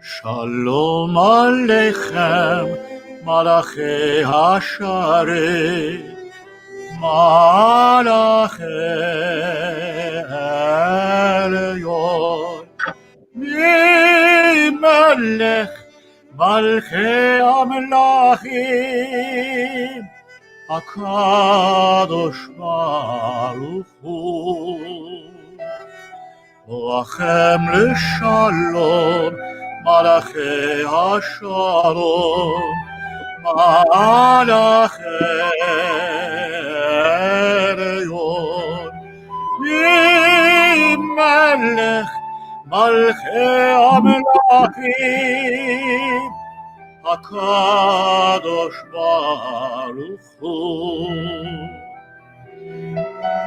Shalom Aleichem, Malachei Hasharei, Malachei Elyon, Melech, Malchei Amelachim, HaKadosh Baruch Hu, Lachem L'Shalom, Malachei Hashalom, Malachei Elyon, Melech, Malchei Amelachim, HaKadosh Baruch Hu,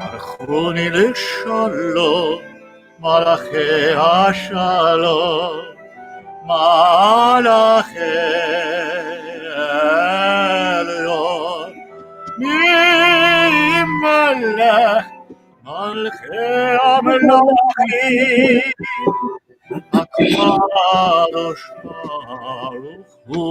Archoni L'Shalom, Malachei Hashalom, Malachei Elyon, Melech, Malchei Amelachim, HaKadosh Baruch Hu.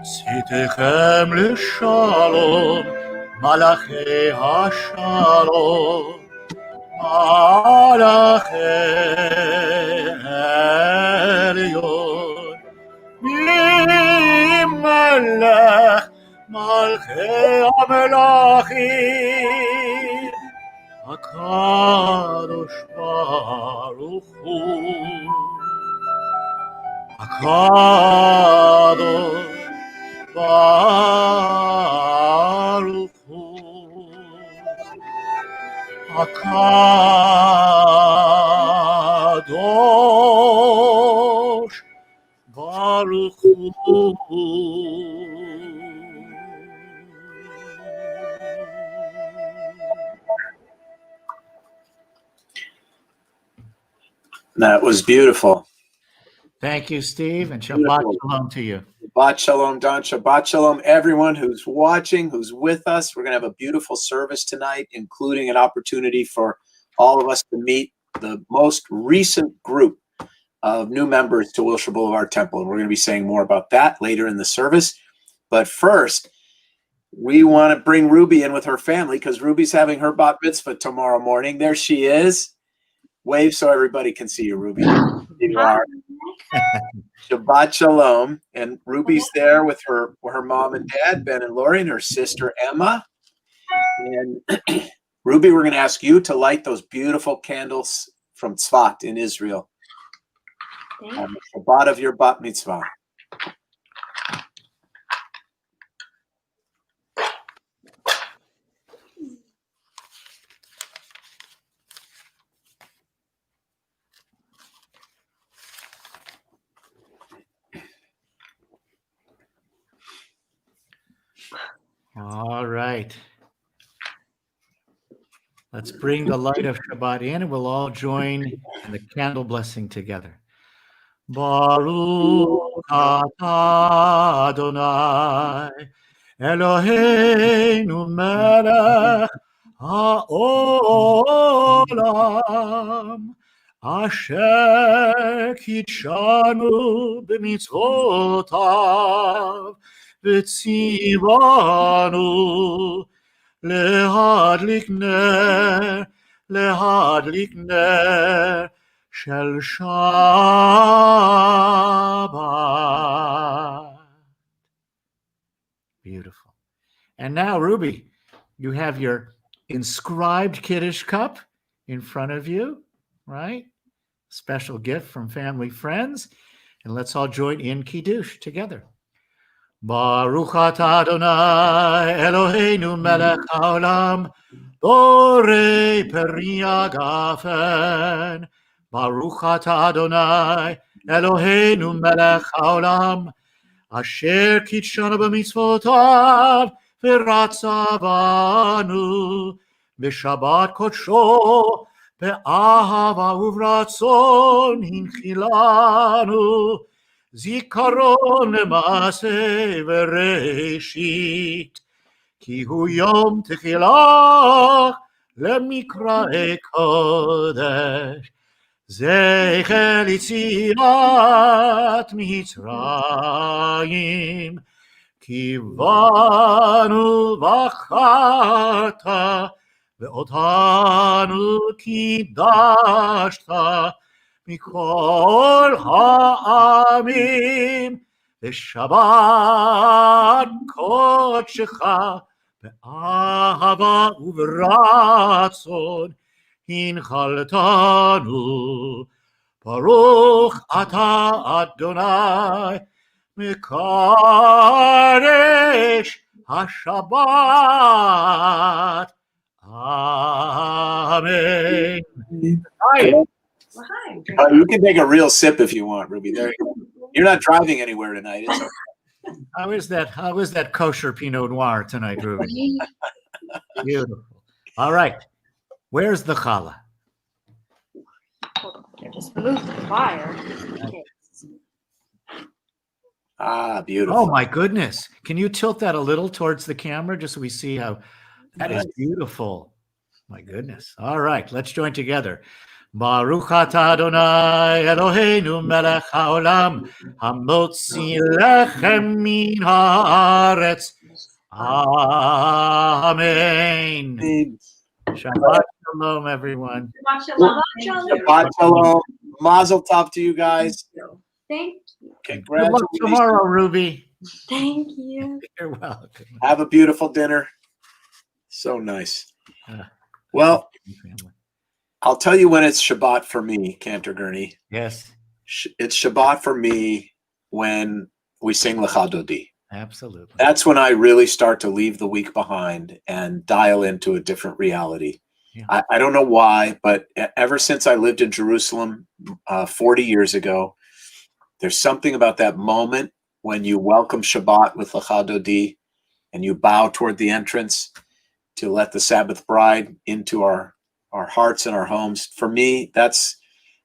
Tzitechem L'Shalom, Malachei Hashalom, Malachei Elyon, Melech, Malchei Amelachim, HaKadosh Baruch Hu, HaKadosh Baruch Hu, HaKadosh Baruch Hu. That was beautiful. Thank you, Steve, and Shabbat Shalom to you. Shabbat Shalom, Don. Shabbat Shalom, everyone who's watching, who's with us. We're going to have a beautiful service tonight, including an opportunity for all of us to meet the most recent group of new members to Wilshire Boulevard Temple. And we're going to be saying more about that later in the service. But first, we want to bring Ruby in with her family because Ruby's having her bat mitzvah tomorrow morning. There she is. Wave so everybody can see you, Ruby. Here you are. Shabbat Shalom. And Ruby's there with her mom and dad, Ben and Lori, and her sister, Emma. And Ruby, we're going to ask you to light those beautiful candles from Tzfat in Israel. On the Shabbat of your bat mitzvah. All right. Let's bring the light of Shabbat in, and we'll all join in the candle blessing together. Baruch atah Adonai Eloheinu melech haolam asher kitshanu b'mitzvotav v'tzivanu להדליק נר של Shabbat. Beautiful. And now, Ruby, you have your inscribed Kiddush cup in front of you, right? Special gift from family, friends. And let's all join in Kiddush together. Baruch atah Adonai Eloheinu melech haolam borei peri hagafen. Baruch atah Adonai Eloheinu melech haolam אשר קידשנו במצוותיו ורצה בנו בשבת קודשו באהבה וברצון הנחילנו זיכרון למעשה וראשית כי הוא יום תחילה למקראי קודש זכר יציאת מצרים כי באנו בחרת ואותנו קידשת מכל העמים בשבת קודשך באהבה וברצון הנחלתנו ברוך אתה אדוני מקדש השבת amen. Hi. Well, hi. You can take a real sip if you want, Ruby. There you go. You're not driving anywhere tonight. It's okay. How is that kosher Pinot Noir tonight, Ruby? Beautiful. All right. Where's the challah? Hold on. I just moved the fire. Okay. Ah, beautiful. Oh my goodness. Can you tilt that a little towards the camera just so we see how that is beautiful. My goodness. All right, let's join together. Baruch atah Adonai Eloheinu melech haolam hamotzi lechem min haaretz. Amen. Shabbat shalom, everyone. Shabbat shalom. Mazel tov to you guys. Thank you. Good luck Congratulations. tomorrow, Ruby. Thank you. You're welcome. Have a beautiful dinner. So nice. Well, I'll tell you when it's Shabbat for me, Cantor Gurney. Yes, It's Shabbat for me when we sing Lecha Dodi. absolutely. That's when I really start to leave the week behind and dial into a different reality. Yeah. I don't know why, but ever since I lived in Jerusalem 40 years ago, there's something about that moment when you welcome Shabbat with Lecha Dodi and you bow toward the entrance to let the Sabbath bride into our hearts and our homes. For me, that's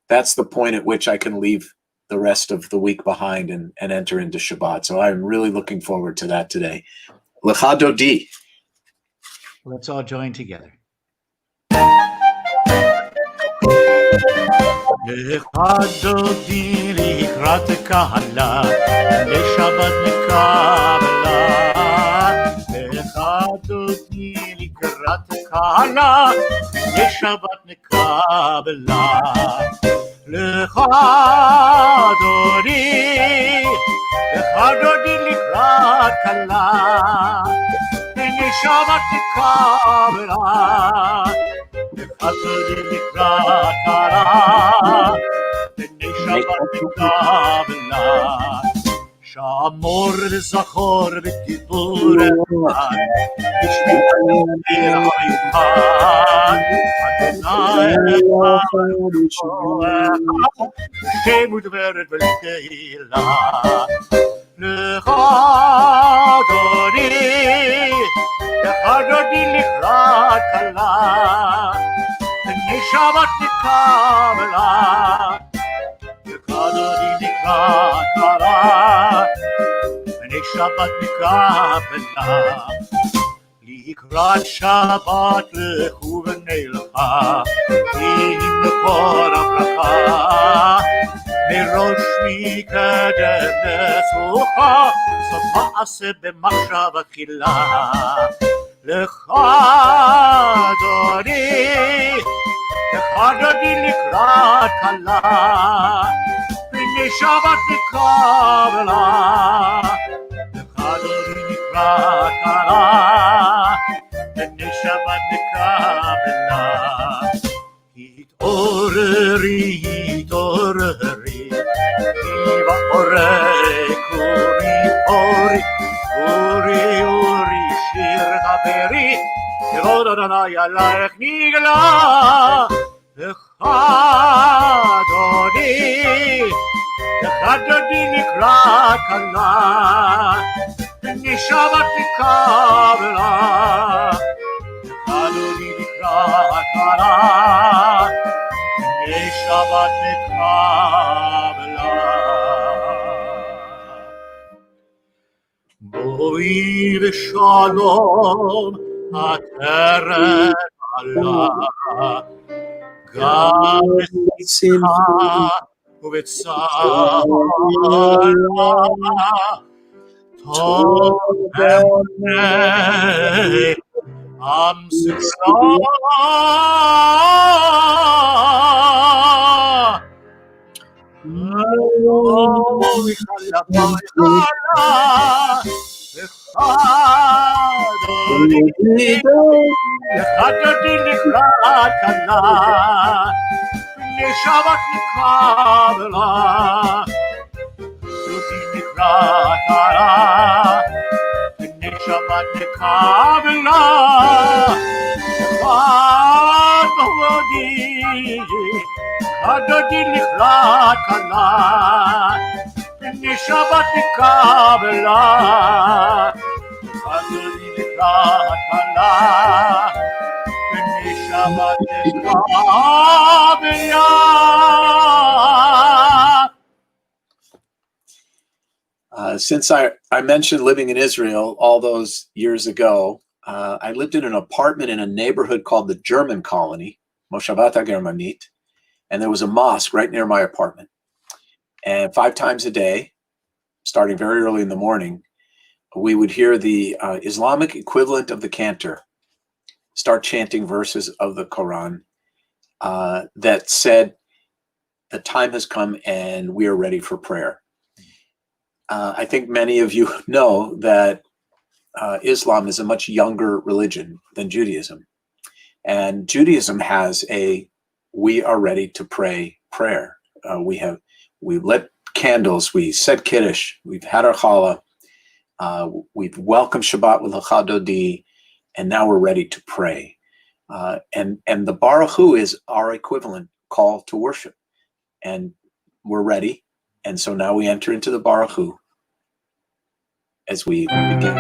the point at which I can leave the rest of the week behind and enter into Shabbat. So I'm really looking forward to that today. Lecha Dodi. Let's all join together. Lecha Dodi likrat kahla, לשבת נקבלה. Lecha Dodi לקראת קהלה, לשבת נקבלה. Lecha Dodi לקראת קהלה, לשבת נקבלה. Lecha Dodi לקראת קהלה, לשבת נקבלה. שאמור וזכור בדיבור אחד, בשביל המיוחד, אדוני אחד, שמודברת ולתהילה. Lecha Dodi לקראת קהלה, לשבת נקבלה. Lecha Dodi לקראת קהלה, שבת נקבלה. לקראת שבת לכו ונלכה, עם מקור הברכה, מראש מקדם נסוכה, סוף מעשה במחשבה תחילה. Lecha Dodi לקראת קהלה, שבת נקבלה. Lecha Dodi לקראת קהלה, שבת נקבלה. התעוררי, התעוררי, כי בעורק אורי, אורי, אורי, אורי, שיר חברי, כבוד אדוני עלייך נגלה. Lecha Dodi לקראת Kabbalat, B'nei Shabbat Kabbalat, Adoni Nikrat Kabbalat, B'nei Shabbat Kabbalat. Boi v'shalom ateret Allah, gam v'simcha ובצער טוב אמני עם סגולה וחדתי לקראת קלה Shabbat Kabbalat, Tuti Nikrat Kabbalat, B'nei Shabbat Kabbalat, Vad Vodi, Hadati Nikrat Kabbalat, B'nei Shabbat Kabbalat, Hadati Nikrat Kabbalat. Since I mentioned living in Israel all those years ago, I lived in an apartment in a neighborhood called the German Colony, Moshavat HaGermanit, and there was a mosque right near my apartment. And 5 times a day, starting very early in the morning, we would hear the Islamic equivalent of the Cantor start chanting verses of the Quran that said, the time has come and we are ready for prayer. I think many of you know that Islam is a much younger religion than Judaism. And Judaism has a "we are ready to pray" prayer. We lit candles, we said Kiddush, we've had our challah, we've welcomed Shabbat with L'chadodi, and now we're ready to pray. And the Baruch Hu is our equivalent call to worship. And we're ready. And so now we enter into the Baruch Hu as we begin.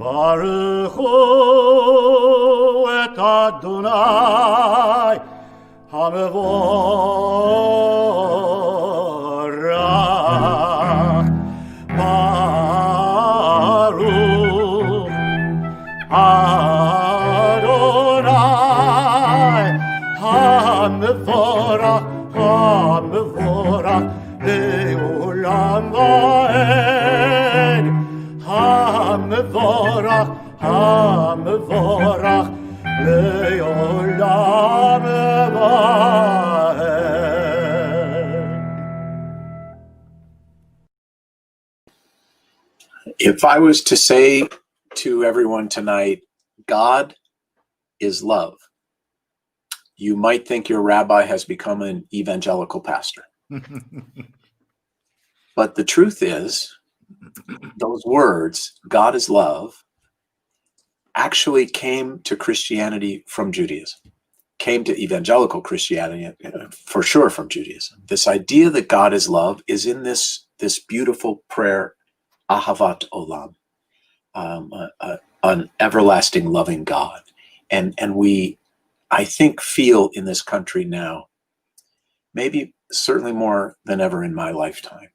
Baruch Hu et Adonai HaMevorach Baruch Adonai HaMevorach HaMevorach Le'olam va'ed HaMevorach HaMevorach Le'olam va'ed. If I was to say to everyone tonight, God is love, you might think your rabbi has become an evangelical pastor. But the truth is, those words, God is love, actually came to Christianity from Judaism, came to evangelical Christianity, for sure from Judaism. This idea that God is love is in this beautiful prayer, Ahavat Olam, an everlasting loving God. And we, I think, feel in this country now, maybe certainly more than ever in my lifetime,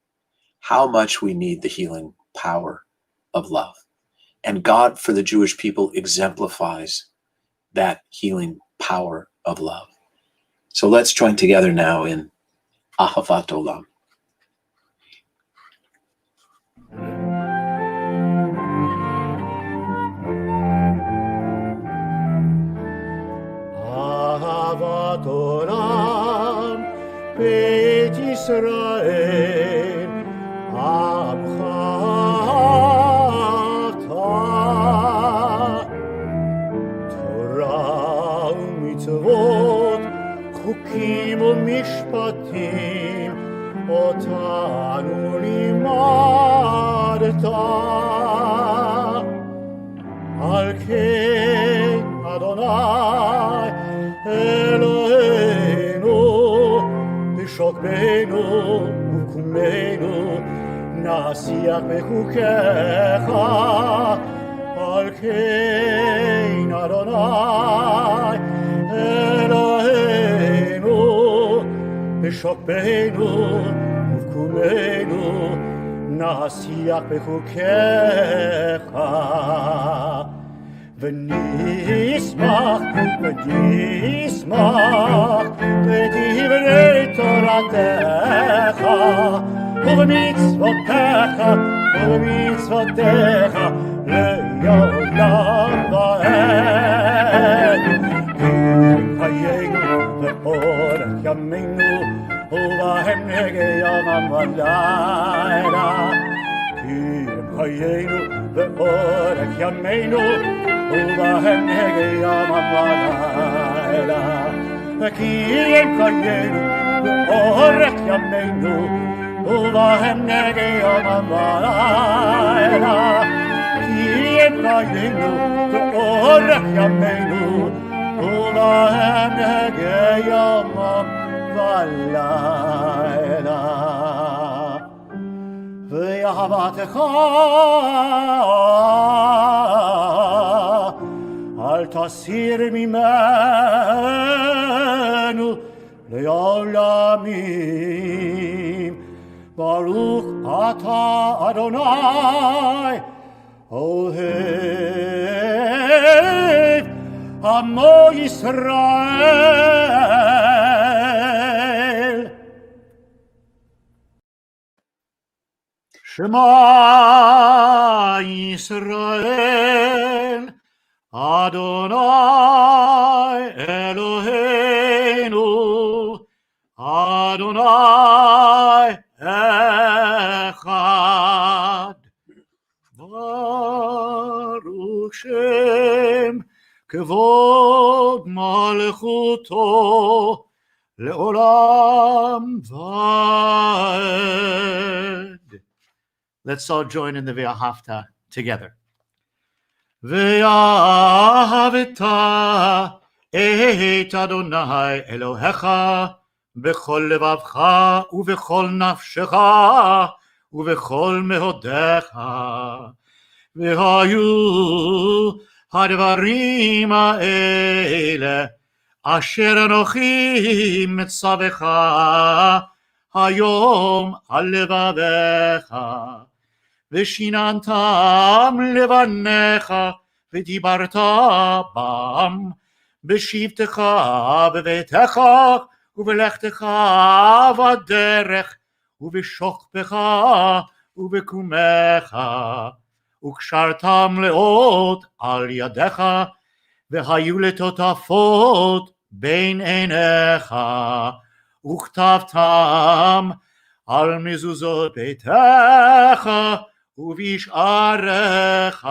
how much we need the healing power of love. And God, for the Jewish people, exemplifies that healing power of love. So let's join together now in Ahavat Olam. Ahavat Olam Beit Yisrael Amcha עמדת על כן אדוני אלוהינו בשוכבנו ובקומנו נשיח בחוקיך על כן אדוני אלוהינו בשוכבנו ובקומנו נשיח בחוקיך ונשמח בדברי תורתך ובמצוותיך לעולם ועד חיינו ואורך ימינו ובהם נגע יומם ולילה חיינו ואורך ימינו ובהם נגע יומם ולילה כי הם חיינו ואורך ימינו ובהם נגע יומם ולילה כי הם חיינו ואורך ימינו ובהם נגע יומם ולילה ואהבתך אל תסיר ממנו לעולמים ברוך אתה אדוני אוהב עמו ישראל שמע ישראל אדוני אלוהינו אדוני אחד ברוך שם כבוד מלכותו לעולם ועד. Let's all join in the Ve'ahavta together. ואהבת את אדוני אלוהיך בכל לבבך ובכל נפשך ובכל מאודיך. והיו הדברים האלה אשר אנוכי מצווך היום על לבביך. ושיננתם לבניך ודיברת בם בשבתך בביתך ובלכתך בדרך ובשוכבך ובקומך וקשרתם לאות על ידיך והיו לטוטפות בין עיניך וכתבתם על מזוזות ביתך ובשעריך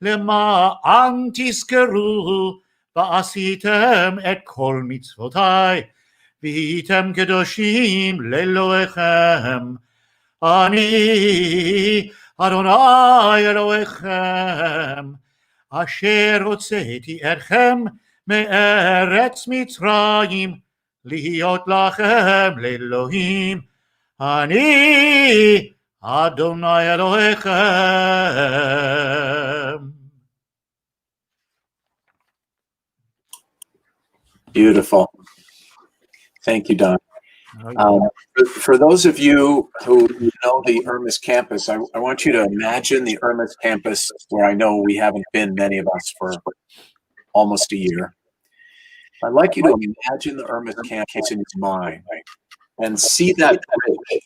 למען תזכרו ועשיתם את כל מצוותי והייתם קדושים לאלוהיכם. אני אדוני אלוהיכם אשר הוצאתי אתכם מארץ מצרים להיות לכם לאלוהים. אני אדוני אלוהיכם. Beautiful. Thank you, Don. For those of you who know the Irmis campus, I want you to imagine the Irmis campus where I know we haven't been, many of us, for almost a year. I'd like you to imagine the Irmis campus in your mind and see that bridge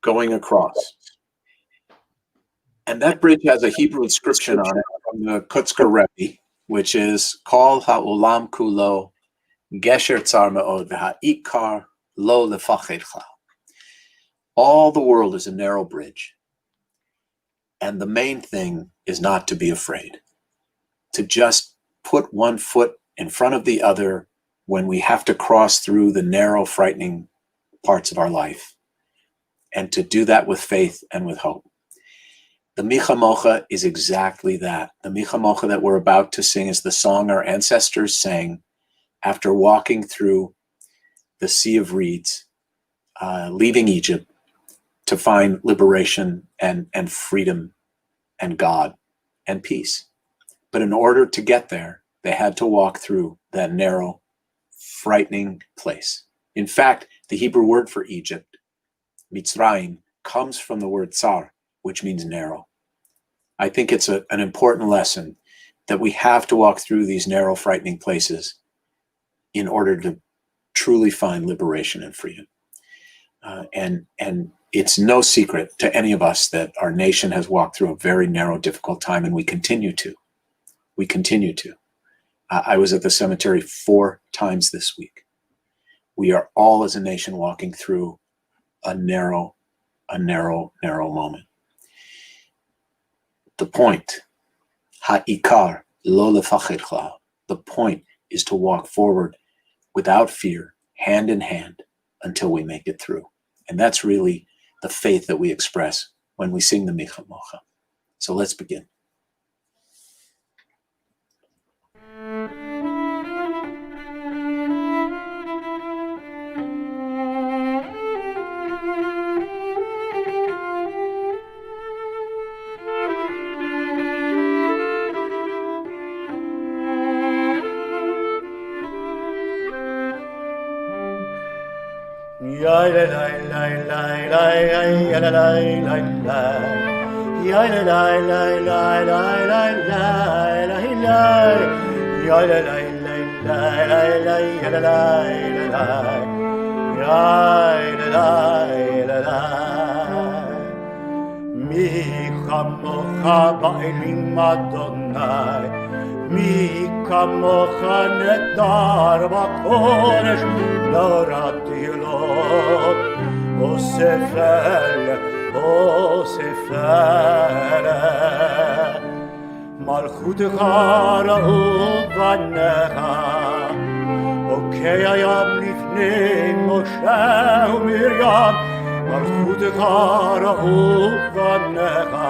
going across. And that bridge has a Hebrew inscription on it from the Kutzker Rabbi, which is Kol ha'olam kulo gesher tzar me'od v'ha'ikar lo lefachedcha. All the world is a narrow bridge. And the main thing is not to be afraid, to just put one foot in front of the other when we have to cross through the narrow, frightening parts of our life. and to do that with faith and with hope. The Micha Mocha is exactly that. The Micha Mocha that we're about to sing is the song our ancestors sang after walking through the Sea of Reeds, leaving Egypt to find liberation and freedom and God and peace. But in order to get there, they had to walk through that narrow, frightening place. In fact, the Hebrew word for Egypt, Mitzrayim, comes from the word tsar, which means narrow. I think it's an important lesson that we have to walk through these narrow, frightening places in order to truly find liberation and freedom. And it's no secret to any of us that our nation has walked through a very narrow, difficult time, and we continue to. We continue to. I was at the cemetery 4 times this week. We are all as a nation walking through a narrow moment. The point, ha'ikar lo lefachid klal. The point is to walk forward without fear, hand in hand, until we make it through. And that's really the faith that we express when we sing the Micha Mocha. So let's begin. Mi kamocha nedar b'kodesh lo radilot osefel malchutecha ra'u banecha okei hayam lifnei Moshe u'Miriam malchutecha ra'u banecha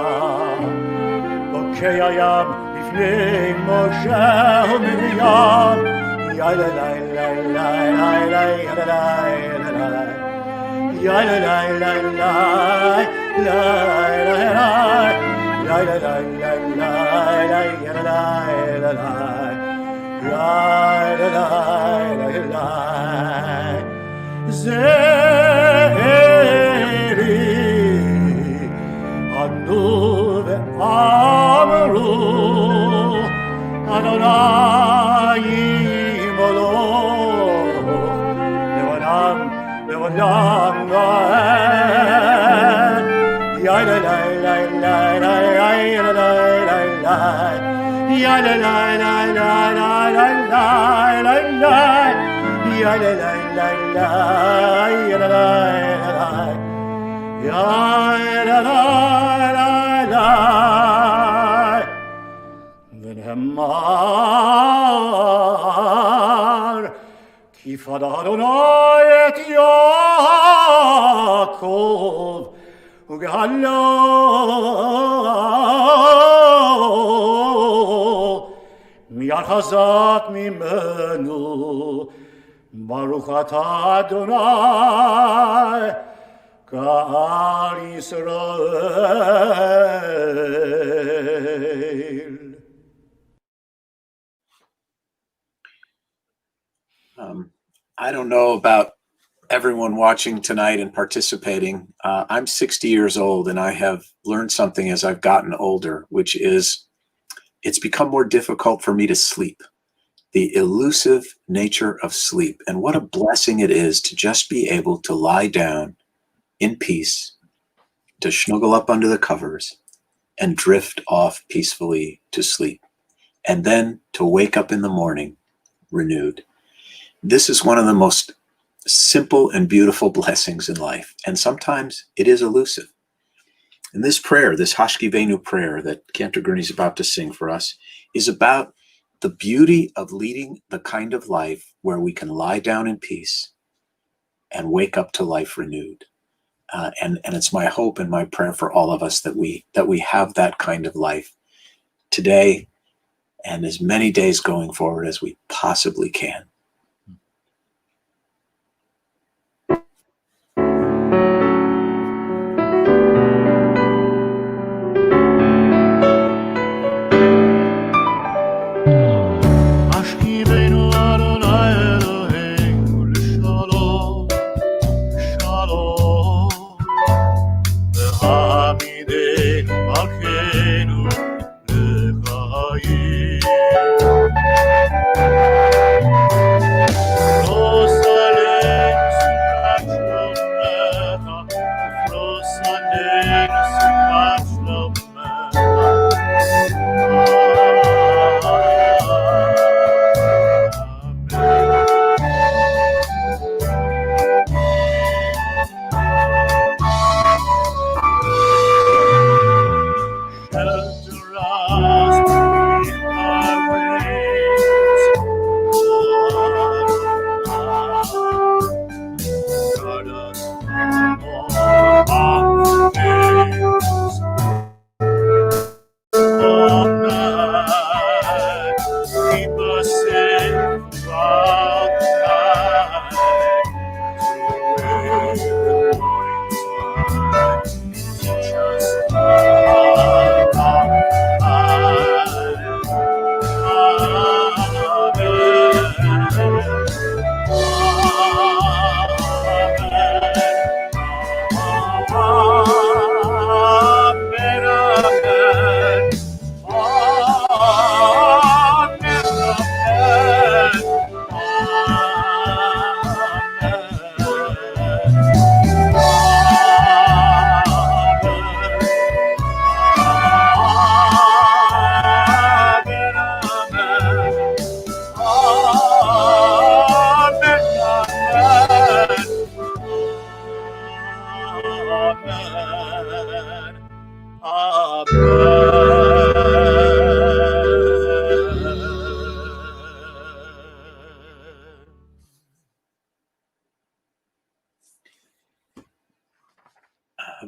okei hayam לפני משה ומרים יא לה לה לה לה לה יא לה לה לה לה לה יא לה לה לה לה יא לה לה לה לה זרי אנו ואמרו Adonai Moloch Le'olam Le'olam Vaed Ya la la la la la ya la la la la ya la la la la la la la la ya la la la la ya la la la ya la la la Amar ki fad Adonai et Yaakov ugehalo miyad chazak mimenu baruch atah Adonai ka'al Yisrael. I don't know about everyone watching tonight and participating. I'm 60 years old, and I have learned something as I've gotten older, which is it's become more difficult for me to sleep. The elusive nature of sleep, and what a blessing it is to just be able to lie down in peace, to snuggle up under the covers and drift off peacefully to sleep, and then to wake up in the morning renewed. This is one of the most simple and beautiful blessings in life, and sometimes it is elusive. And this prayer, this Hashkivenu prayer that Cantor Gurney is about to sing for us, is about the beauty of leading the kind of life where we can lie down in peace and wake up to life renewed. And it's my hope and my prayer for all of us that we have that kind of life today and as many days going forward as we possibly can.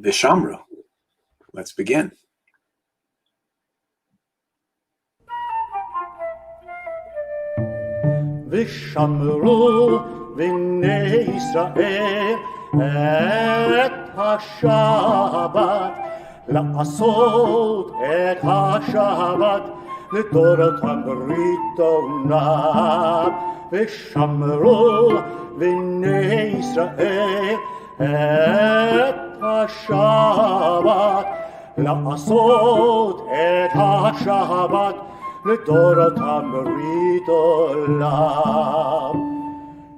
Vishamru. Let's begin. ושמרו בני ישראל את השבת, לעשות את השבת לדורותם ברית עולם. ושמרו בני ישראל את השבת, לעשות את השבת לדורותם ברית עולם.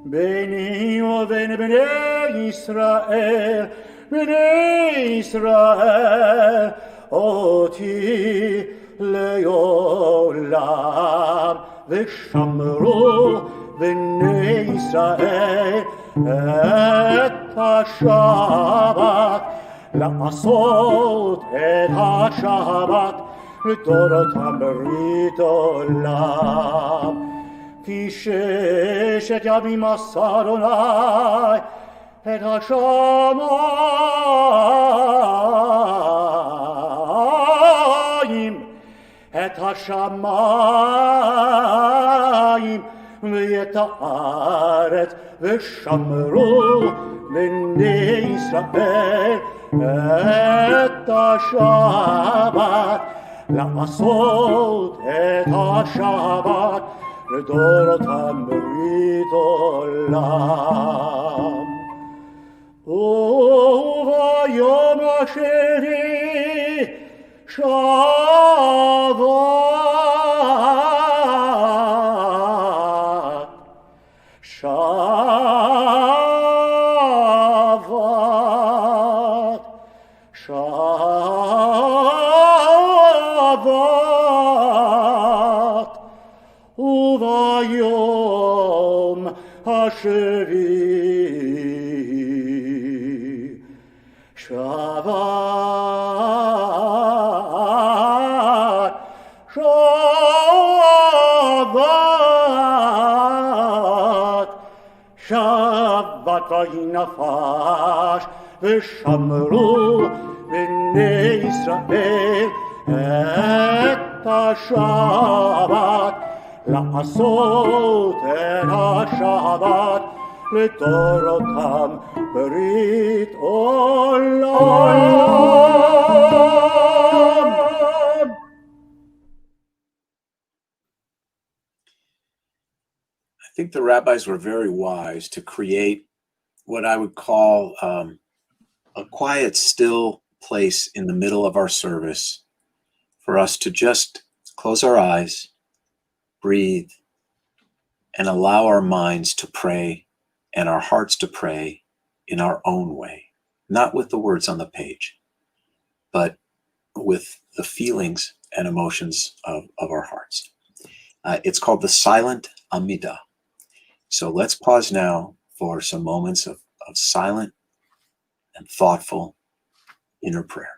ביני ובין בני ישראל, בני ישראל, אותי לעולם. ושמרו בני ישראל את השבת, לעשות את השבת לדורותם ברית עולם. כי ששת ימים עשה אדוני את השמיים, את השמיים ואת הארץ. ושמרו בני ישראל את השבת, לעשות את השבת לדורותם ברית עולם. וביום השני שבת, שבת, שבת. וביום השביעי שבת, שבת, שבת ויהי נפש ושמרו בני ישראל את השבת, לעשות את השבת לדורותם ברית עולם. I think the rabbis were very wise to create what I would call a quiet, still place in the middle of our service for us to just close our eyes, breathe, and allow our minds to pray and our hearts to pray in our own way, not with the words on the page, but with the feelings and emotions of our hearts. It's called the silent Amidah. So let's pause now for some moments of silent and thoughtful inner prayer.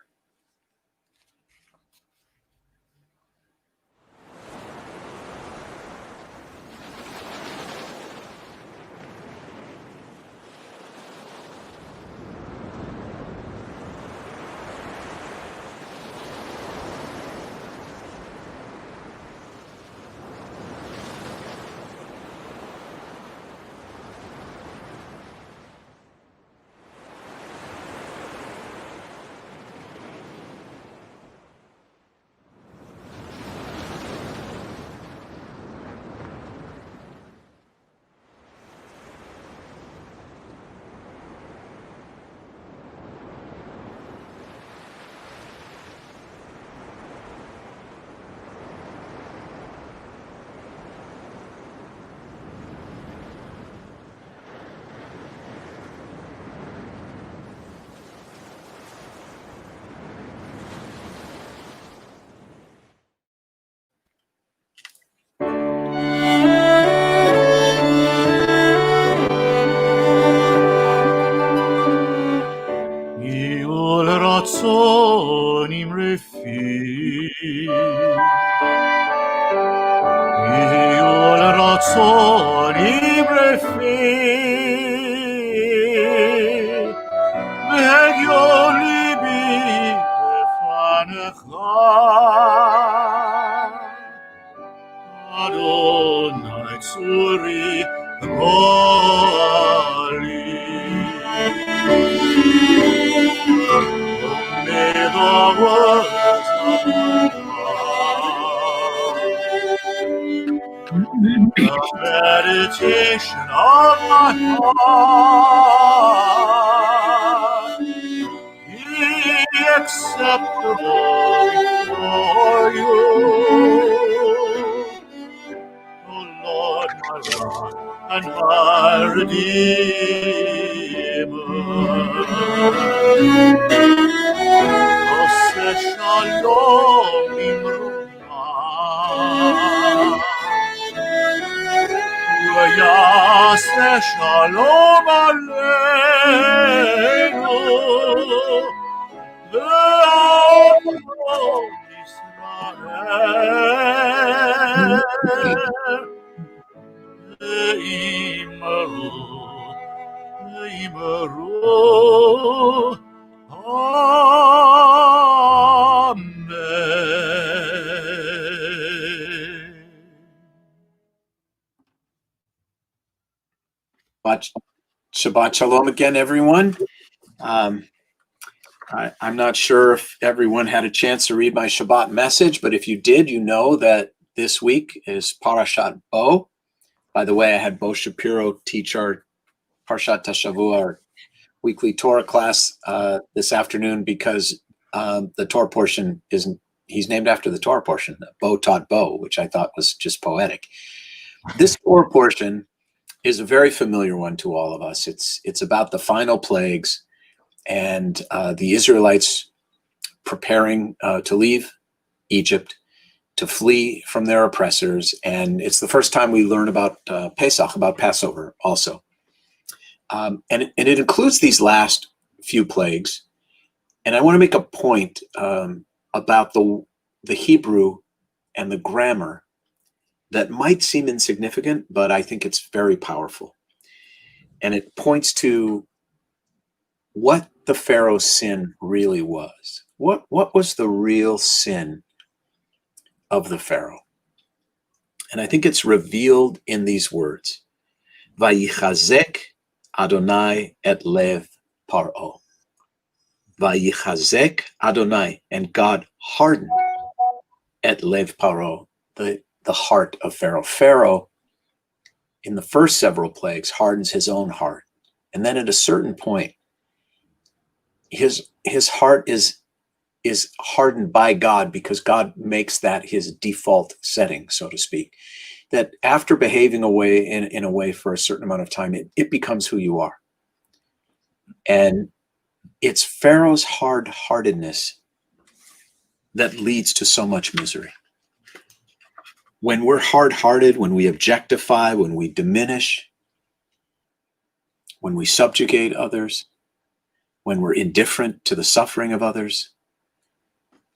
רצון אמרפי יהיו לרצון אמרפי והגיון ליבי לפניך אדוני צורי גואלי May the words of my mouth, the meditation of my heart be acceptable before you, O Lord, my rock and my Redeemer. עושה שלום במרומה ויעשה שלום עלינו ועמו ישראל ואמרו Shabbat Shalom again, everyone. I'm not sure if everyone had a chance to read my Shabbat message, but if you did, you know that this week is Parashat Bo. By the way, I had Bo Shapiro teach our Parshat Tashavua, our weekly Torah class this afternoon because the Torah portion he's named after the Torah portion. Bo taught Bo, which I thought was just poetic. This Torah portion is a very familiar one to all of us. It's about the final plagues and the Israelites preparing to leave Egypt, to flee from their oppressors. And it's the first time we learn about Pesach, about Passover also. And it includes these last few plagues. And I want to make a point about the Hebrew and the grammar that might seem insignificant, but I think it's very powerful. And it points to what the Pharaoh's sin really was. What was the real sin of the Pharaoh? And I think it's revealed in these words. Vayichazek Adonai et lev Paro. Vayichazek Adonai, and God hardened et lev Paro, the heart of Pharaoh. Pharaoh, in the first several plagues, hardens his own heart. And then at a certain point, his heart is hardened by God, because God makes that his default setting, so to speak. That after behaving in a way for a certain amount of time, it becomes who you are. And it's Pharaoh's hard-heartedness that leads to so much misery. When we're hard-hearted, when we objectify, when we diminish, when we subjugate others, when we're indifferent to the suffering of others,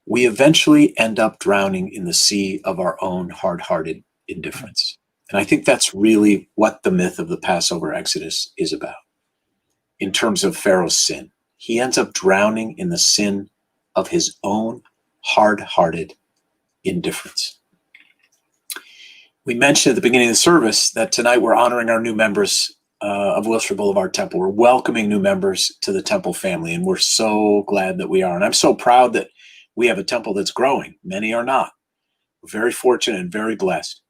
we eventually end up drowning in the sea of our own hard-hearted indifference. And I think that's really what the myth of the Passover Exodus is about. In terms of Pharaoh's sin, he ends up drowning in the sin of his own hard-hearted indifference. We mentioned at the beginning of the service that tonight we're honoring our new members of Wilshire Boulevard Temple. We're welcoming new members to the Temple family, and we're so glad that we are. And I'm so proud that we have a temple that's growing. Many are not. We're very fortunate and very blessed.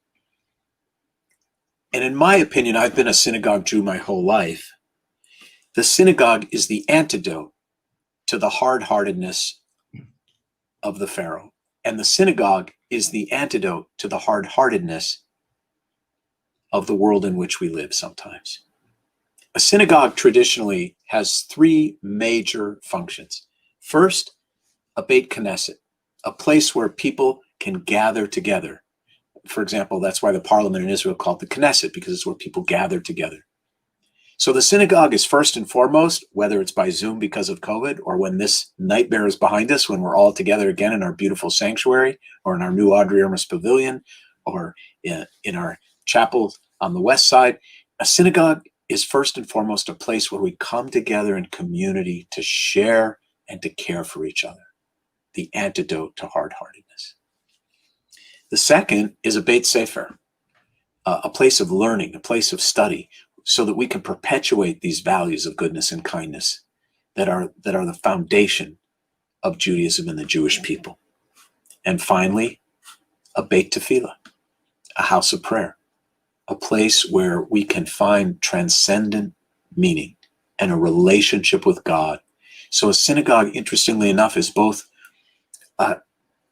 And in my opinion, I've been a synagogue Jew my whole life. The synagogue is the antidote to the hard-heartedness of the Pharaoh. And the synagogue is the antidote to the hard-heartedness of the world in which we live sometimes. A synagogue traditionally has three major functions. First, a Beit Knesset, a place where people can gather together. For example, that's why the parliament in Israel called the Knesset, because it's where people gather together. So the synagogue is first and foremost, whether it's by Zoom because of COVID, or when this nightmare is behind us, when we're all together again in our beautiful sanctuary, or in our new Audrey Ermis Pavilion, or in our chapel on the west side, a synagogue is first and foremost a place where we come together in community to share and to care for each other. The antidote to hard-heartedness. The second is a Beit Sefer, a place of learning, a place of study, so that we can perpetuate these values of goodness and kindness that are the foundation of Judaism and the Jewish people. And finally, a Beit Tefillah, a house of prayer, a place where we can find transcendent meaning and a relationship with God. So a synagogue, interestingly enough, is both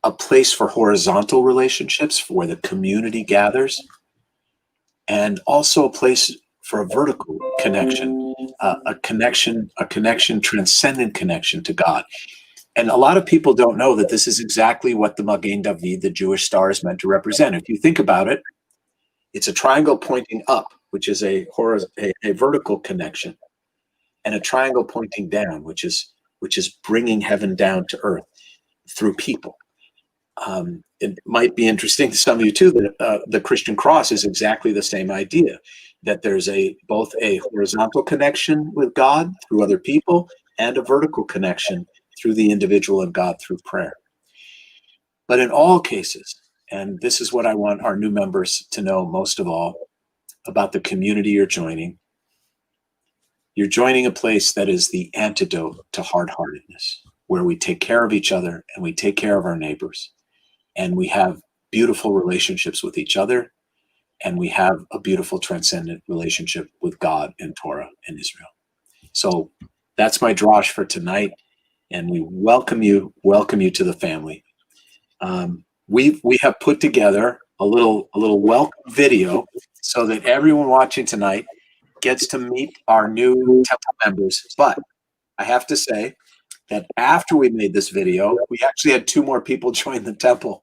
a place for horizontal relationships where the community gathers, and also a place for a vertical connection, a transcendent connection to God. And a lot of people don't know that this is exactly what the Magen David, the Jewish star, is meant to represent. If you think about it, it's a triangle pointing up, which is a vertical connection, and a triangle pointing down, which is bringing heaven down to earth through people. It might be interesting to some of you too that the Christian cross is exactly the same idea, that there's both a horizontal connection with God through other people and a vertical connection through the individual and God through prayer. But in all cases, and this is what I want our new members to know most of all about the community you're joining a place that is the antidote to hard-heartedness, where we take care of each other and we take care of our neighbors, and we have beautiful relationships with each other, and we have a beautiful transcendent relationship with God and Torah and Israel. So that's my drash for tonight, and we welcome you to the family. We have put together a little welcome video so that everyone watching tonight gets to meet our new temple members. But I have to say that after we made this video, we actually had 2 more people join the temple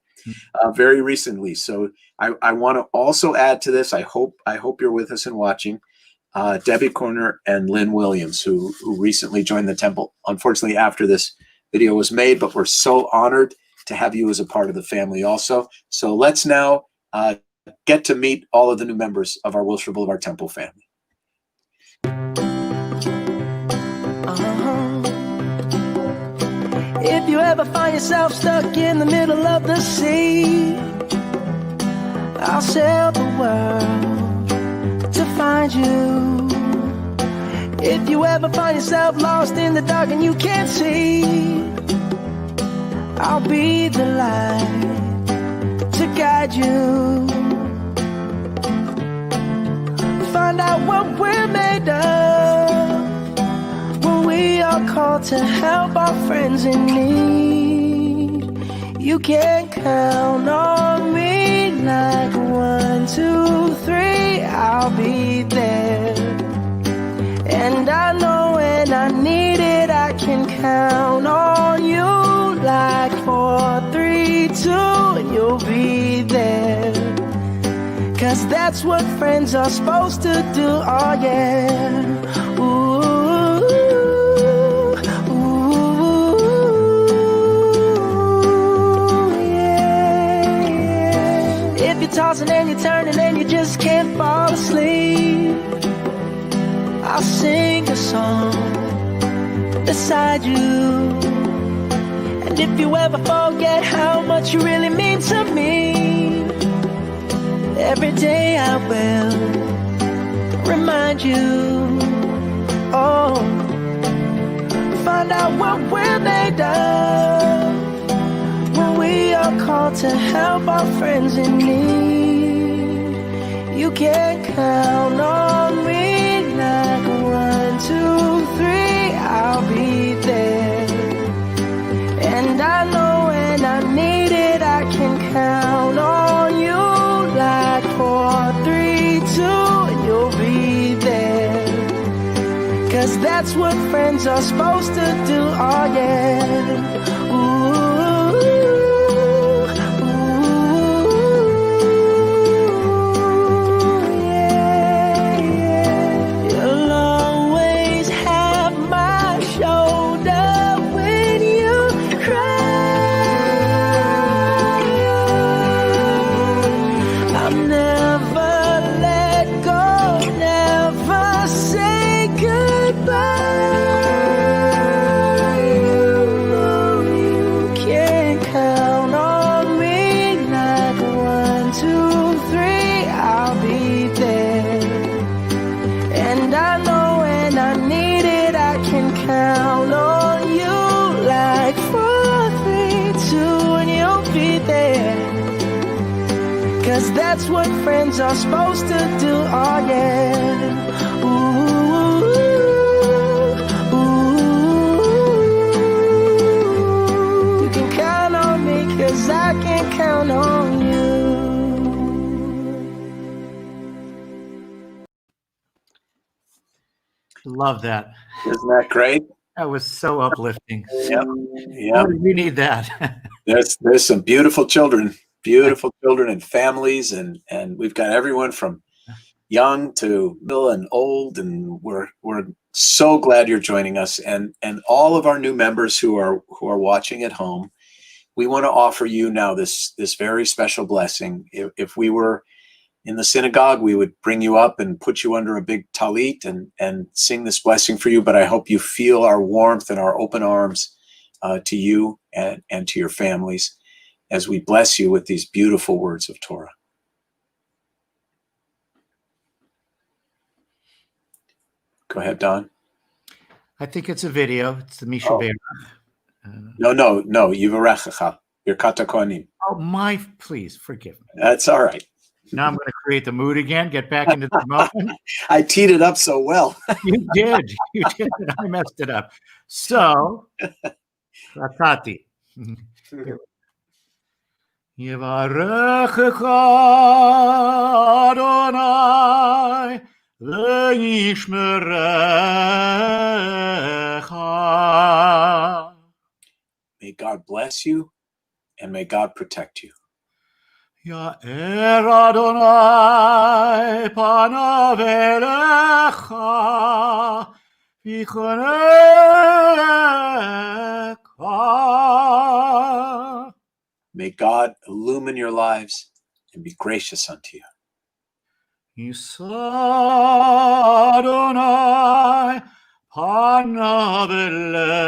very recently. So I want to also add to this. I hope you're with us and watching. Debbie Corner and Lynn Williams, who recently joined the temple, unfortunately after this video was made, but we're so honored to have you as a part of the family also. So let's now get to meet all of the new members of our Wilshire Boulevard Temple family. If you ever find yourself stuck in the middle of the sea, I'll sail the world to find you. If you ever find yourself lost in the dark and you can't see, I'll be the light to guide you. Find out what we're made of when we are called to help our friends in need. You can count on me like 1, 2, 3, I'll be there. And I know when I need it, I can count on you like 4, 3, 2, and you'll be there. 'Cause that's what friends are supposed to do, oh yeah. Ooh, ooh, yeah, yeah. If you're tossing and you're turning and you just can't fall asleep, I'll sing a song beside you. And if you ever forget how much you really mean to me, every day I will remind you. Oh, find out what we're made of when we are called to help our friends in need. You can count on me like 1, 2, 3, I'll be there. And I know when I need it, I can count on you like 4, 3, 2, and you'll be there. 'Cause that's what friends are supposed to do, oh yeah. Ooh, ooh, yeah, yeah. You'll always have my shoulder when you cry. I'll never let go, never say goodbye. You know you can count on me like 1, 2, 3, I'll be there. And I know when I need it, I can count on you like 4, 3, 2, and you'll be there. 'Cause that's what friends are supposed to do, oh yeah. Ooh, ooh, you can count on me 'cause I can count on you. Love that. Isn't that great? That was so uplifting. Yep. Boy, we need that. There's some beautiful children and families, and we've got everyone from young to middle and old, and we're so glad you're joining us, and all of our new members who are watching at home. We want to offer you now this very special blessing. If we were in the synagogue, we would bring you up and put you under a big talit and sing this blessing for you. But I hope you feel our warmth and our open arms to you and to your families as we bless you with these beautiful words of Torah. Go ahead, Don. I think it's a video. It's the Misha Oh. Bear. No, Yivarechecha, Birkat HaKohanim. Oh, please forgive me. That's all right. Now I'm going to create the mood again, get back into the moment. I teed it up so well. You did. I messed it up. So, Ratati. Yivarechecha Adonai le'yishmerecha. May God bless you and may God protect you. Ya'er Adonai panav elecha v'yichanecha. May God illumine your lives and be gracious unto you. Yisa Adonai Hana belecha,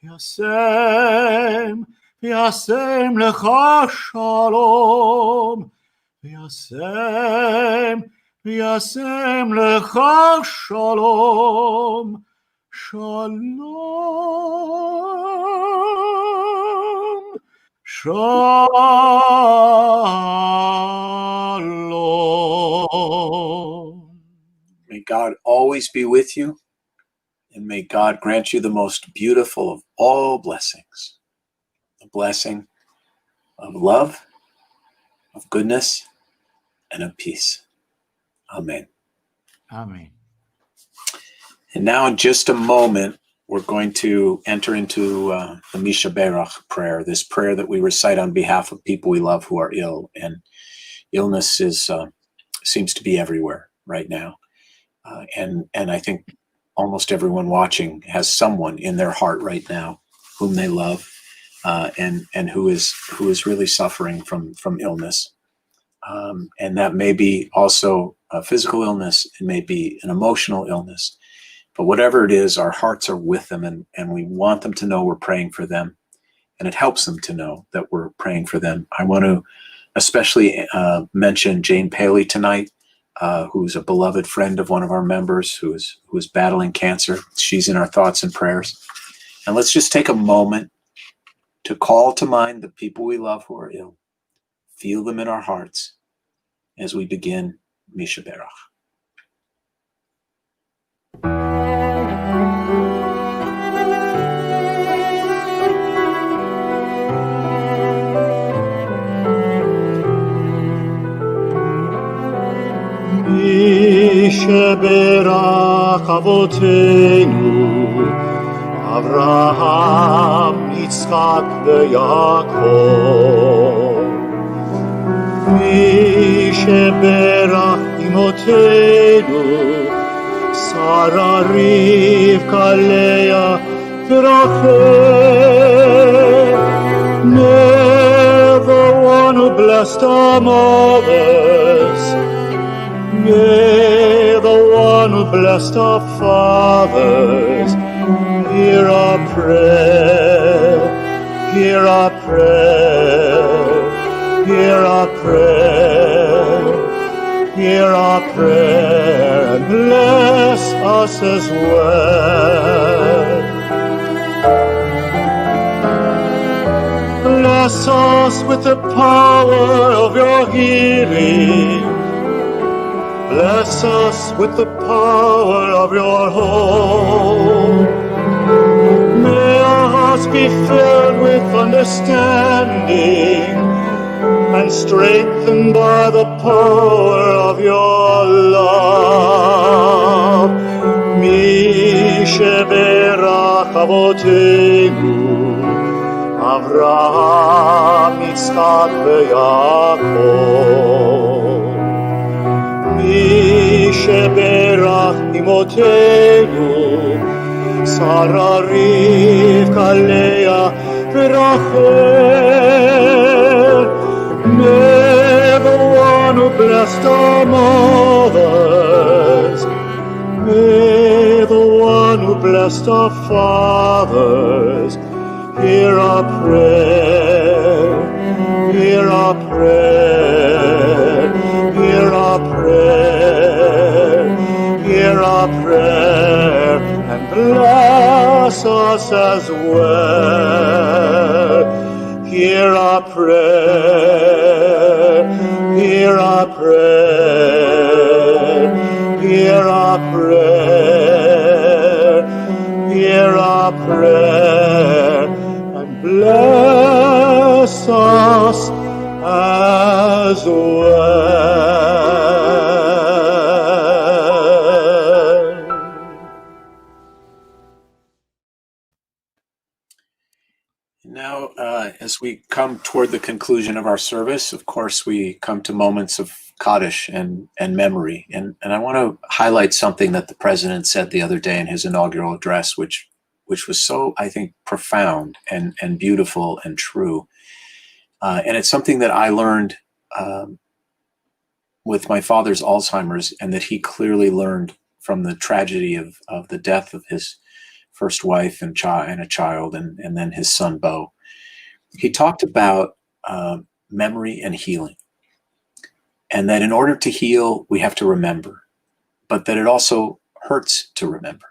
Yasem lecha shalom, Yasem lecha shalom, shalom, shalom. May God always be with you, and may God grant you the most beautiful of all blessings, the blessing of love, of goodness, and of peace. Amen. Amen. And now in just a moment, we're going to enter into the Misha Berach prayer, this prayer that we recite on behalf of people we love who are ill. And illness seems to be everywhere right now. And I think almost everyone watching has someone in their heart right now whom they love, and who is really suffering from illness. And that may be also a physical illness, it may be an emotional illness, but whatever it is, our hearts are with them, and we want them to know we're praying for them, and it helps them to know that we're praying for them. I want to especially mention Jane Paley tonight, who's a beloved friend of one of our members who is battling cancer. She's in our thoughts and prayers. And let's just take a moment to call to mind the people we love who are ill. Feel them in our hearts as we begin Misha Berach. Sheberach Avotenu, Avraham, Yitzchak, veYaakov. Sheberach Imotenu, Sarah, Rivka, Leah, v'Rachel. May the one who blessed our mothers, may the one who blessed our fathers, hear our prayer, hear our prayer, hear our prayer, hear our prayer, and bless us as well. Bless us with the power of your healing. Bless us with the power of your hope. May our hearts be filled with understanding and strengthened by the power of your love. Misheberach Avotenu, Avraham, Yitzchak, veYaakov. Sheberach Imotenu, Sarah, Rivka, Leah, v'Rachel. May the one who blessed our mothers, may the one who blessed our fathers, hear our prayer, hear our prayer, hear our prayer, hear our prayer, and bless us as well. Hear our prayer, hear our prayer, hear our prayer, hear our prayer, and bless us as well. Now, as we come toward the conclusion of our service, of course, we come to moments of Kaddish and memory. And I want to highlight something that the president said the other day in his inaugural address, which was so, I think, profound and beautiful and true. And it's something that I learned with my father's Alzheimer's, and that he clearly learned from the tragedy of the death of his first wife and a child, and then his son, Bo. He talked about memory and healing, and that in order to heal, we have to remember, but that it also hurts to remember.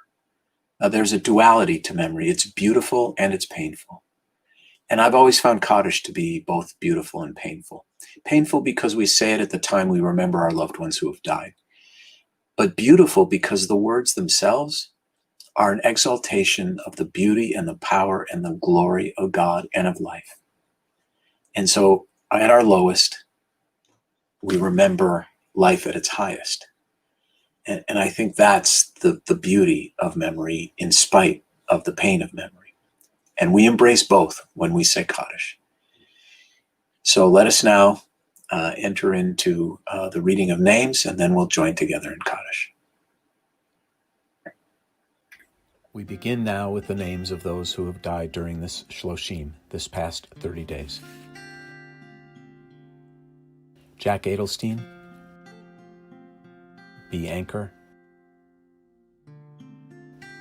There's a duality to memory. It's beautiful and it's painful. And I've always found Kaddish to be both beautiful and painful. Painful because we say it at the time we remember our loved ones who have died, but beautiful because the words themselves are an exaltation of the beauty and the power and the glory of God and of life. And so at our lowest, we remember life at its highest. And I think that's the beauty of memory in spite of the pain of memory. And we embrace both when we say Kaddish. So let us now enter into the reading of names, and then we'll join together in Kaddish. We begin now with the names of those who have died during this Shloshim, this past 30 days. Jack Edelstein, B. Anchor,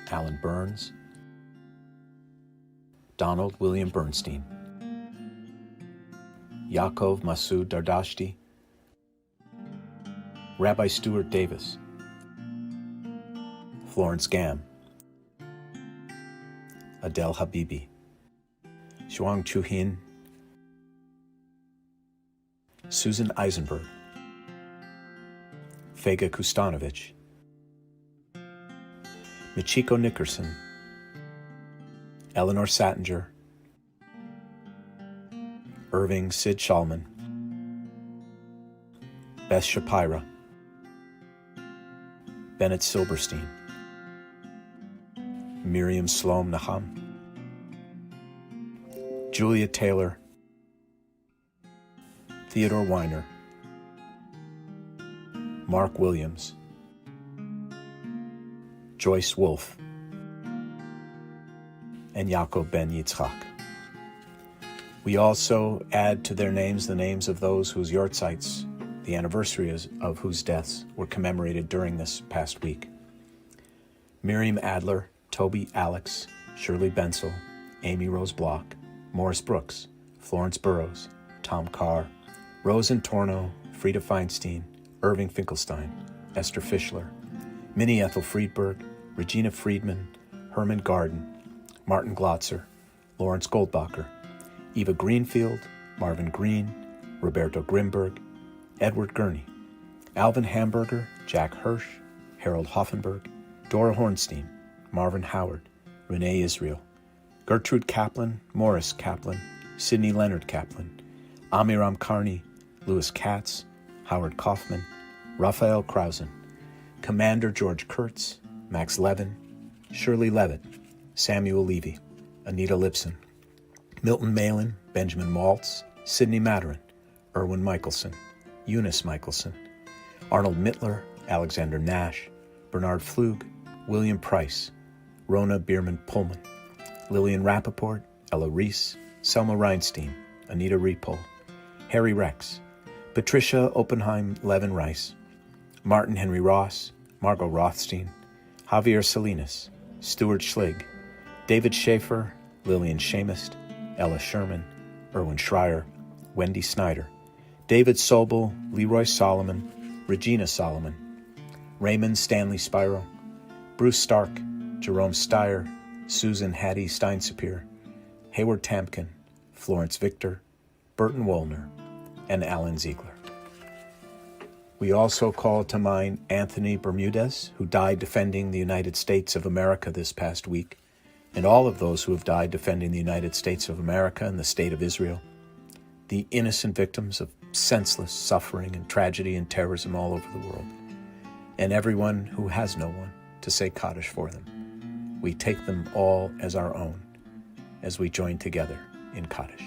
Alan Burns, Donald William Bernstein, Yaakov Masoud Dardashti, Rabbi Stuart Davis, Florence Gam, Adele Habibi, Shuang Chuhin, Susan Eisenberg, Fega Kustanovich, Michiko Nickerson, Eleanor Sattinger, Irving Sid Shulman, Beth Shapira, Bennett Silberstein, Miriam Sloam Naham, Julia Taylor, Theodore Weiner, Mark Williams, Joyce Wolfe, and Yaakov Ben Yitzchak. We also add to their names the names of those whose yortzites, the anniversaries of whose deaths, were commemorated during this past week. Miriam Adler, Toby Alex, Shirley Bensel, Amy Rose Block, Morris Brooks, Florence Burrows, Tom Carr, Rosen Torno, Frida Feinstein, Irving Finkelstein, Esther Fischler, Minnie Ethel Friedberg, Regina Friedman, Herman Garden, Martin Glotzer, Lawrence Goldbacher, Eva Greenfield, Marvin Green, Roberto Grimberg, Edward Gurney, Alvin Hamburger, Jack Hirsch, Harold Hoffenberg, Dora Hornstein, Marvin Howard, Renee Israel, Gertrude Kaplan, Morris Kaplan, Sidney Leonard Kaplan, Amiram Carney, Louis Katz, Howard Kaufman, Raphael Krausen, Commander George Kurtz, Max Levin, Shirley Levitt, Samuel Levy, Anita Lipson, Milton Malin, Benjamin Maltz, Sidney Maturin, Erwin Michelson, Eunice Michelson, Arnold Mittler, Alexander Nash, Bernard Flug, William Price, Rona Bierman Pullman, Lillian Rappaport, Ella Reese, Selma Reinstein, Anita Repol, Harry Rex, Patricia Oppenheim Levin Rice, Martin Henry Ross, Margot Rothstein, Javier Salinas, Stuart Schlig, David Schaefer, Lillian Shamist, Ella Sherman, Erwin Schreier, Wendy Snyder, David Sobel, Leroy Solomon, Regina Solomon, Raymond Stanley Spiro, Bruce Stark, Jerome Steyer, Susan Hattie Steinsapir, Hayward Tamkin, Florence Victor, Burton Woolner, and Alan Ziegler. We also call to mind Anthony Bermudez, who died defending the United States of America this past week, and all of those who have died defending the United States of America and the State of Israel, the innocent victims of senseless suffering and tragedy and terrorism all over the world, and everyone who has no one to say Kaddish for them. We take them all as our own as we join together in Kaddish.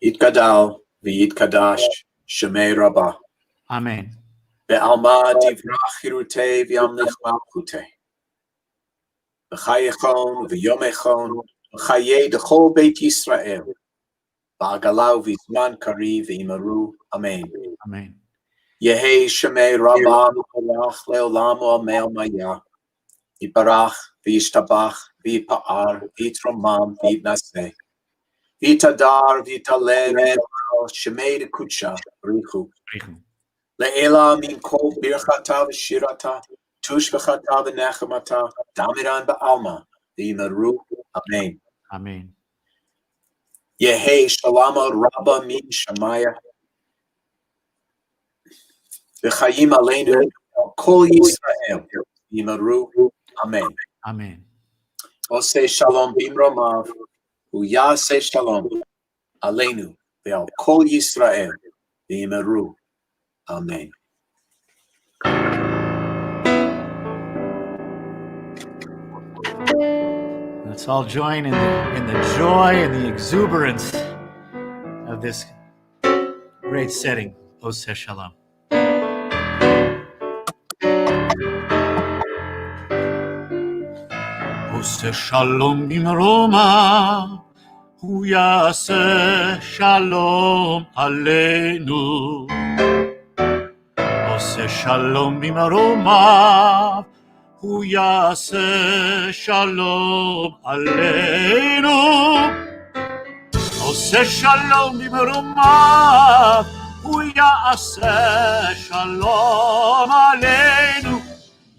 Yitgadal v'yitkadash Shemei Rabbah. Amen. Be'alma divrach hirutei v'yamlich malchutei. v'chayechon v'yomechon v'chaye dechol Beit Yisrael v'agalau v'zman kari v'imaru. Amen. Amen. Yehi Shemei Rabban Barach Leolam Oamel Maya Yibarach V'yishtabach V'yipa'ar V'yitromam V'yitnaseh V'yitadar V'yitaleh Shemei Dekucha Richu Le'ela Min Kol Birchata V'shirata Tush V'chata V'nechemata Damiran Ba'alma V'yimaru. Amen. Amen. Yehi Shalama Rabba Min Shemaya V'chayim aleinu kol Yisrael yimaru. Amen. Amen. Oseh shalom bimromav uyaseh shalom aleinu ve'al kol Yisrael yimaru. Amen. Let's all join in the joy and the exuberance of this great setting. Oseh Shalom. Oseh Shalom bimroma, hu yaseh shalom aleinu. Oseh Shalom bimroma, hu yaseh shalom aleinu. Oseh Shalom bimroma, hu yaseh shalom aleinu.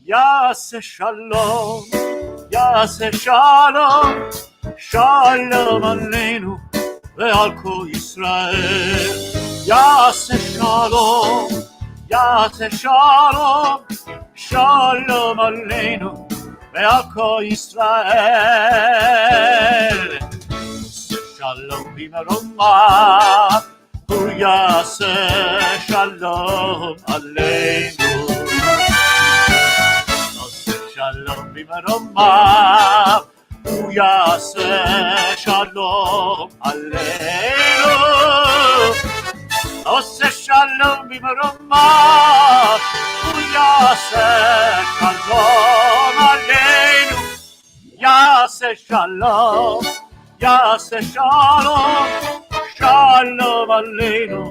Yaseh shalom. Yaseh shalom, shalom aleinu, ve'al kol Yisrael. Yaseh shalom, yaseh shalom, shalom aleinu, ve'al kol Yisrael. Yaseh shalom b'maroma, hu yaseh shalom aleinu. Shalom b'maromav, hu yaseh shalom aleinu. Oseh shalom b'maromav, hu yaseh shalom aleinu. Yaseh shalom, yaseh shalom, shalom aleinu,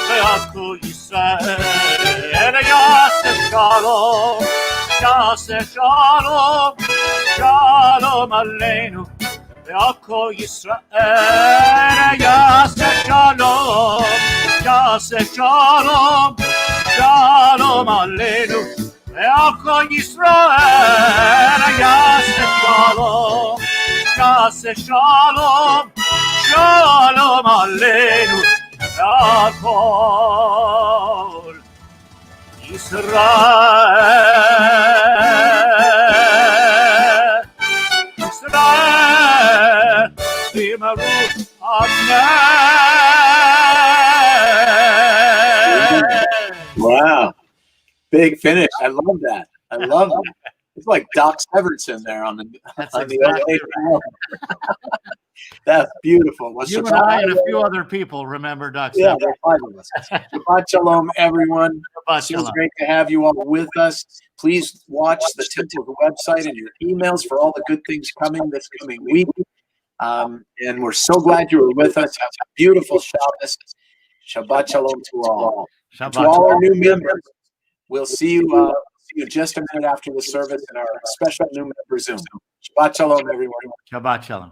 ve'al kol Yisrael. Yaseh shalom. Yaseh shalom, shalom aleinu, ve'al kol Yisrael. Yaseh shalom, yaseh shalom, shalom aleinu, ve'al kol Yisrael. Yaseh shalom, yaseh shalom, shalom aleinu, ve'al kol Israel, Israel, Yimaru. Amen. Wow. Big finish. I love that. I love that. It's like Doc Severinsen there on the That's on the exactly LA. That's beautiful. Well, You and Shabbat I and a shalom. few other people remember Dr. Yeah, there are 5 of us. Shabbat shalom, everyone. Shabbat It was shalom. great to have you all with us. Please watch the Temple's website and your emails for all the good things coming this coming week. And we're so glad you were with us. Have a beautiful Shabbos. Shabbat shalom to all. Shabbat To all shalom. our new members, we'll see you just a minute after the service in our special new member Zoom. Shabbat shalom, everyone. Shabbat shalom.